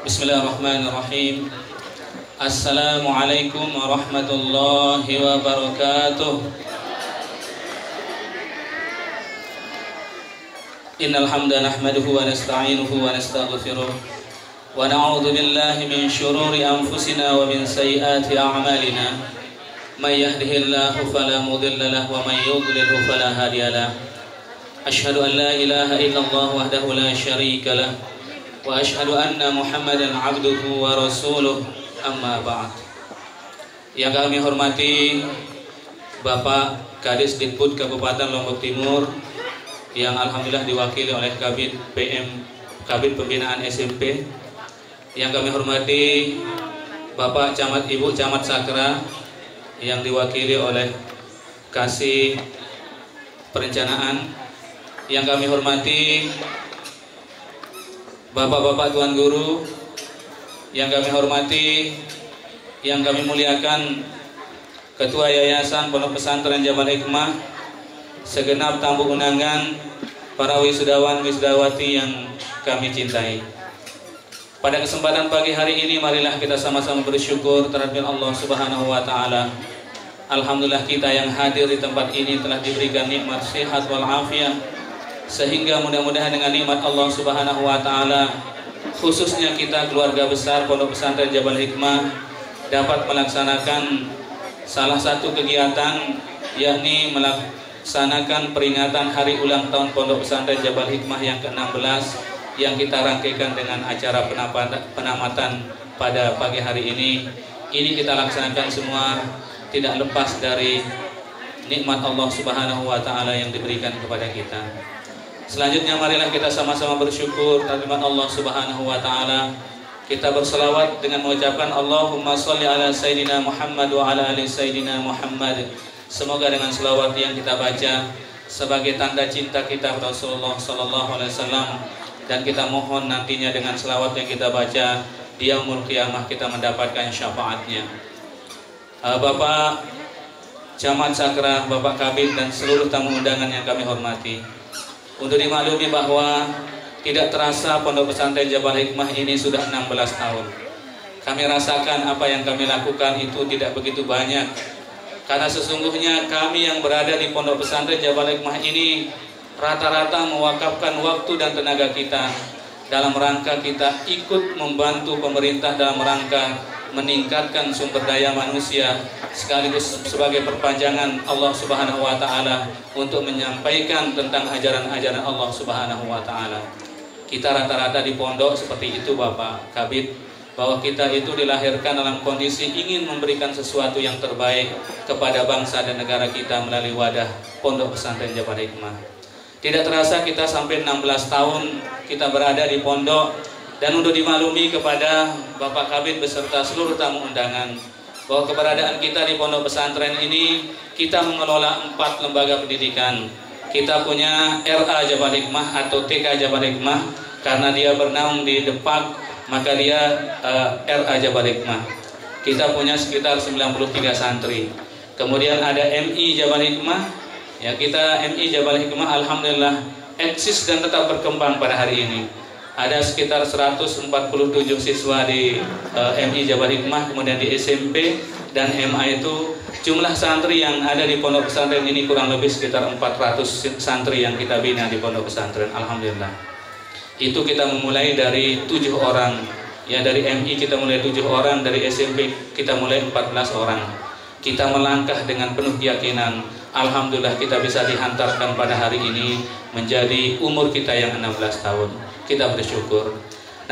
Bismillahirrahmanirrahim. Assalamualaikum warahmatullahi wabarakatuh. Innal hamda nahmaduhu wa nasta'inuhu wa nastaghfiruh wa na'udzu billahi min shururi anfusina wa min sayyiati a'malina. May yahdihillahu fala mudilla lahu wa may yudlilhu fala hadiya lahu. Asyhadu an la ilaha illallah wahdahu la syarika lahu wa asyhadu anna Muhammadan abduhu wa rasuluh, amma ba'd. Yang kami hormati Bapak Kadis Dikbud Kabupaten Lombok Timur, yang alhamdulillah diwakili oleh Kabid PM, Kabid Pembinaan SMP. Yang kami hormati Bapak Camat, Ibu Camat Sakra, yang diwakili oleh Kasih Perencanaan. Yang kami hormati Bapak-bapak Tuan Guru, yang kami hormati, yang kami muliakan Ketua Yayasan Pondok Pesantren Jabal Hikmah, segenap tamu undangan, para wisudawan wisudawati yang kami cintai. Pada kesempatan pagi hari ini, marilah kita sama-sama bersyukur terhadap Allah Subhanahu wa Ta'ala. Alhamdulillah, kita yang hadir di tempat ini telah diberikan nikmat sehat wal afiat, sehingga mudah-mudahan dengan nikmat Allah Subhanahu wa Ta'ala, khususnya kita keluarga besar Pondok Pesantren Jabal Hikmah, dapat melaksanakan salah satu kegiatan, yakni melaksanakan peringatan hari ulang tahun Pondok Pesantren Jabal Hikmah yang ke-16, yang kita rangkaikan dengan acara penamatan pada pagi hari ini. Ini kita laksanakan semua tidak lepas dari nikmat Allah Subhanahu wa Ta'ala yang diberikan kepada kita. Selanjutnya, marilah kita sama-sama bersyukur terhadap Allah Subhanahu wa Ta'ala. Kita berselawat dengan mengucapkan Allahumma sholli ala Sayyidina Muhammad wa ala ali Sayyidina Muhammad. Semoga dengan selawat yang kita baca sebagai tanda cinta kita kepada Rasulullah sallallahu alaihi wasallam, dan kita mohon nantinya dengan selawat yang kita baca di yaumul qiyamah kita mendapatkan syafaatnya. Bapak Camat Sakra, Bapak Kabid, dan seluruh tamu undangan yang kami hormati, untuk dimaklumi bahwa tidak terasa Pondok Pesantren Jabal Hikmah ini sudah 16 tahun. Kami rasakan apa yang kami lakukan itu tidak begitu banyak, karena sesungguhnya kami yang berada di Pondok Pesantren Jabal Hikmah ini rata-rata mewakafkan waktu dan tenaga kita dalam rangka kita ikut membantu pemerintah dalam rangka meningkatkan sumber daya manusia, sekaligus sebagai perpanjangan Allah Subhanahu wa Ta'ala untuk menyampaikan tentang ajaran-ajaran Allah Subhanahu wa Ta'ala. Kita rata-rata di pondok seperti itu, Bapak Kabid, bahwa kita itu dilahirkan dalam kondisi ingin memberikan sesuatu yang terbaik kepada bangsa dan negara kita melalui wadah Pondok Pesantren Jabal Hikmah. Tidak terasa kita sampai 16 tahun kita berada di pondok. Dan untuk dimaklumi kepada Bapak Kabid beserta seluruh tamu undangan, bahwa keberadaan kita di pondok pesantren ini, kita mengelola 4 lembaga pendidikan. Kita punya RA Jabal Hikmah atau TK Jabal Hikmah, karena dia bernaung di Depak, maka dia RA Jabal Hikmah. Kita punya sekitar 93 santri. Kemudian ada MI Jabal Hikmah, ya, kita MI Jabal Hikmah alhamdulillah eksis dan tetap berkembang pada hari ini. Ada sekitar 147 siswa di MI Jabal Hikmah, kemudian di SMP dan MA itu jumlah santri yang ada di pondok pesantren ini kurang lebih sekitar 400 santri yang kita bina di pondok pesantren, alhamdulillah. Itu kita memulai dari 7 orang, ya, dari MI kita mulai 7 orang, dari SMP kita mulai 14 orang. Kita melangkah dengan penuh keyakinan, alhamdulillah kita bisa dihantarkan pada hari ini menjadi umur kita yang 16 tahun. Kita bersyukur.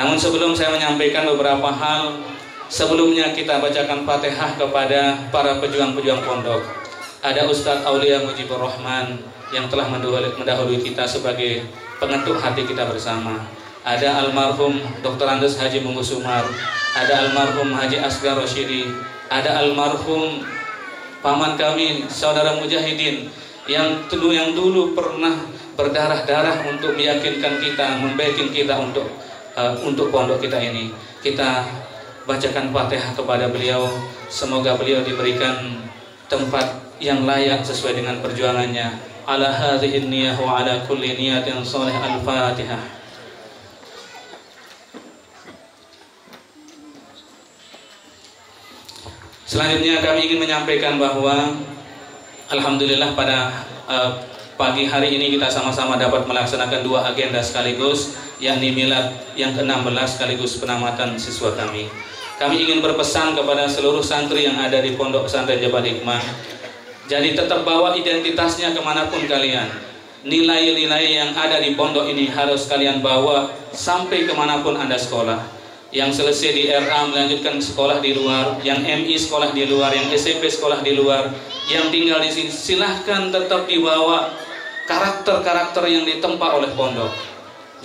Namun sebelum saya menyampaikan beberapa hal, sebelumnya kita bacakan Fatihah kepada para pejuang-pejuang pondok. Ada Ustadz Aulia Mujibur Rahman yang telah mendahului kita sebagai pengetuk hati kita bersama. Ada almarhum Dr. Andes Haji Munggu Sumar, ada almarhum Haji Asgar Rosyidi, ada almarhum paman kami saudara mujahidin yang dulu pernah berdarah-darah untuk meyakinkan kita, membacking kita untuk pondok kita ini. Kita bacakan Fatihah kepada beliau, semoga beliau diberikan tempat yang layak sesuai dengan perjuangannya. Ala hadhihi niyah wa ala kulli niyatin shalih. Al-Fatihah. Selanjutnya kami ingin menyampaikan bahwa alhamdulillah pada pagi hari ini kita sama-sama dapat melaksanakan dua agenda sekaligus, yakni milad yang ke-16 sekaligus penamatan siswa kami. Kami ingin berpesan kepada seluruh santri yang ada di Pondok Pesantren Jabal Hikmah, jadi tetap bawa identitasnya kemanapun kalian. Nilai-nilai yang ada di pondok ini harus kalian bawa sampai kemanapun Anda sekolah. Yang selesai di RA melanjutkan sekolah di luar, yang MI sekolah di luar, yang SMP sekolah di luar, yang tinggal di sini silahkan tetap dibawa karakter-karakter yang ditempa oleh pondok.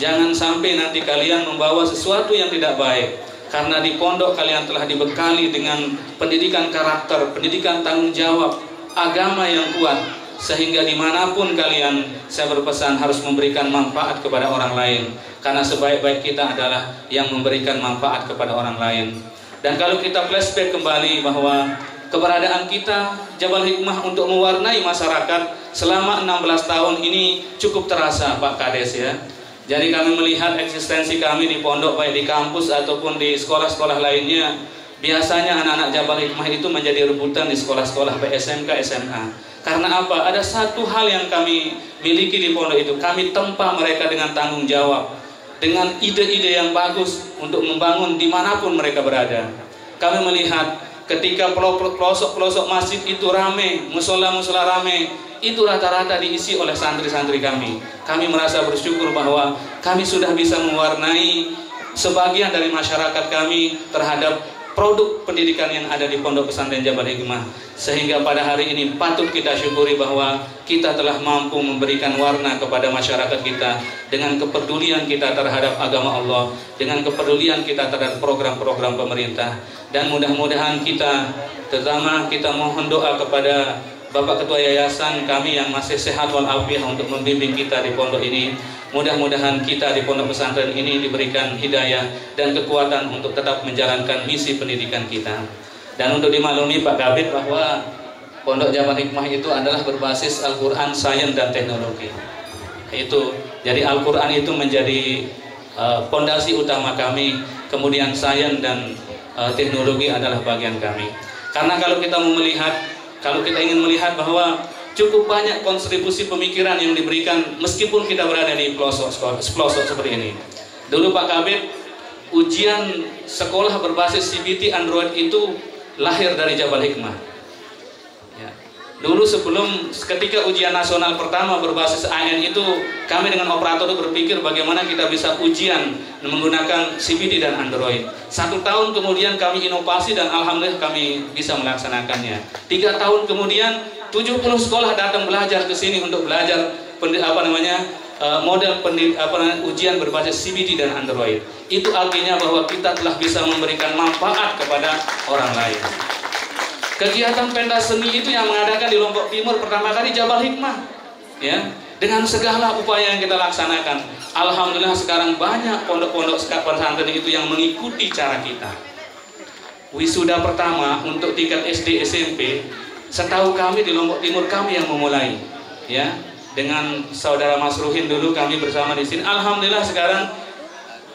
Jangan sampai nanti kalian membawa sesuatu yang tidak baik, karena di pondok kalian telah dibekali dengan pendidikan karakter, pendidikan tanggung jawab, agama yang kuat, sehingga dimanapun kalian, saya berpesan harus memberikan manfaat kepada orang lain, karena sebaik-baik kita adalah yang memberikan manfaat kepada orang lain. Dan kalau kita flashback kembali bahwa keberadaan kita Jabal Hikmah untuk mewarnai masyarakat selama 16 tahun ini cukup terasa, Pak Kades ya. Jadi kami melihat eksistensi kami di pondok, baik di kampus ataupun di sekolah-sekolah lainnya, biasanya anak-anak Jabal Hikmah itu menjadi rebutan di sekolah-sekolah SMK, SMA. Karena apa? Ada satu hal yang kami miliki di pondok itu, kami tempa mereka dengan tanggung jawab, dengan ide-ide yang bagus untuk membangun dimanapun mereka berada. Kami melihat ketika pelosok-pelosok masjid itu ramai, musola-musola ramai, itu rata-rata diisi oleh santri-santri kami. Kami merasa bersyukur bahwa kami sudah bisa mewarnai sebagian dari masyarakat kami terhadap produk pendidikan yang ada di Pondok Pesantren Jabal Hikmah, sehingga pada hari ini patut kita syukuri bahwa kita telah mampu memberikan warna kepada masyarakat kita dengan kepedulian kita terhadap agama Allah, dengan kepedulian kita terhadap program-program pemerintah. Dan mudah-mudahan kita, terutama kita mohon doa kepada Bapak Ketua Yayasan kami yang masih sehat walafiat untuk membimbing kita di pondok ini. Mudah-mudahan kita di pondok pesantren ini diberikan hidayah dan kekuatan untuk tetap menjalankan misi pendidikan kita. Dan untuk dimaklumi Pak Kabid bahwa Pondok Jabal Hikmah itu adalah berbasis Al-Quran, sains dan teknologi. Itu jadi Al-Quran itu menjadi fondasi utama kami, kemudian sains dan teknologi adalah bagian kami. Karena kalau kita mau melihat, kalau kita ingin melihat bahwa cukup banyak kontribusi pemikiran yang diberikan meskipun kita berada di pelosok seperti ini. Dulu Pak Kabid, ujian sekolah berbasis CBT Android itu lahir dari Jabal Hikmah ya. Dulu ketika ujian nasional pertama berbasis AN itu, kami dengan operator itu berpikir bagaimana kita bisa ujian menggunakan CBT dan Android. 1 tahun kemudian kami inovasi dan alhamdulillah kami bisa melaksanakannya. 3 tahun kemudian 70 sekolah datang belajar ke sini untuk belajar model ujian berbasis CBT dan Android. Itu artinya bahwa kita telah bisa memberikan manfaat kepada orang lain. Kegiatan pentas seni itu yang mengadakan di Lombok Timur pertama kali Jabal Hikmah, ya. Dengan segala upaya yang kita laksanakan, alhamdulillah sekarang banyak pondok-pondok pesantren itu yang mengikuti cara kita. Wisuda pertama untuk tingkat SD SMP, setahu kami di Lombok Timur kami yang memulai, ya, dengan saudara Mas Ruhin dulu kami bersama di sini. Alhamdulillah sekarang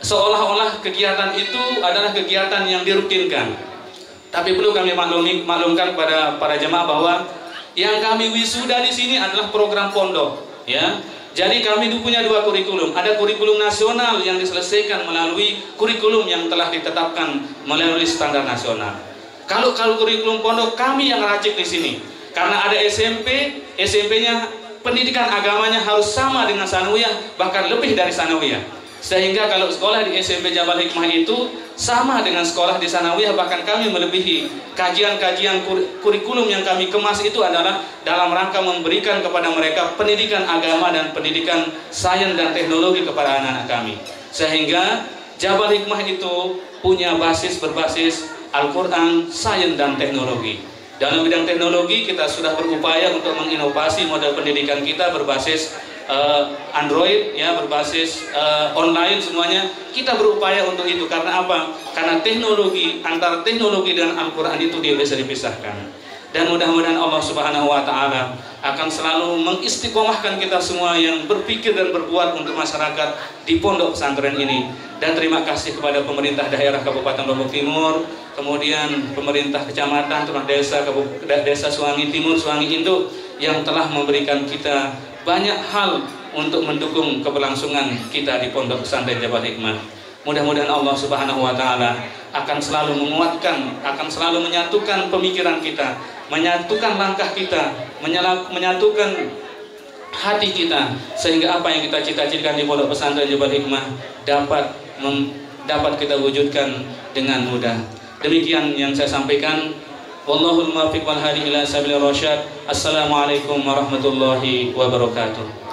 seolah-olah kegiatan itu adalah kegiatan yang dirutinkan. Tapi perlu kami maklumkan kepada para jemaah bahwa yang kami wisuda di sini adalah program pondok, ya. Jadi kami itu punya 2 kurikulum. Ada kurikulum nasional yang diselesaikan melalui kurikulum yang telah ditetapkan melalui standar nasional. Kalau kurikulum pondok kami yang racik di sini, karena ada SMP-nya pendidikan agamanya harus sama dengan sanawiyah, bahkan lebih dari sanawiyah. Sehingga kalau sekolah di SMP Jabal Hikmah itu sama dengan sekolah di sanawiyah, bahkan kami melebihi. Kajian-kajian kurikulum yang kami kemas itu adalah dalam rangka memberikan kepada mereka pendidikan agama dan pendidikan sains dan teknologi kepada anak-anak kami. Sehingga Jabal Hikmah itu punya berbasis Al-Quran, sains dan teknologi. Dalam bidang teknologi kita sudah berupaya untuk menginovasi model pendidikan kita berbasis Android, ya, berbasis online semuanya. Kita berupaya untuk itu. Karena apa? Karena antara teknologi dan Al-Quran itu dia bisa dipisahkan. Dan mudah-mudahan Allah Subhanahu wa Ta'ala akan selalu mengistiqomahkan kita semua yang berpikir dan berbuat untuk masyarakat di pondok pesantren ini. Dan terima kasih kepada pemerintah daerah Kabupaten Lombok Timur, kemudian pemerintah kecamatan, desa Suwangi Timur, Suwangi Induk yang telah memberikan kita banyak hal untuk mendukung keberlangsungan kita di pondok pesantren Jabal Hikmah. Mudah-mudahan Allah Subhanahu wa taala akan selalu menguatkan, akan selalu menyatukan pemikiran kita, menyatukan langkah kita, menyatukan hati kita, sehingga apa yang kita cita-citakan di pondok pesantren Jabal Hikmah dapat kita wujudkan dengan mudah. Demikian yang saya sampaikan. Wallahul muwaffiq wal hadi ila sabilir rasyad. Assalamualaikum warahmatullahi wabarakatuh.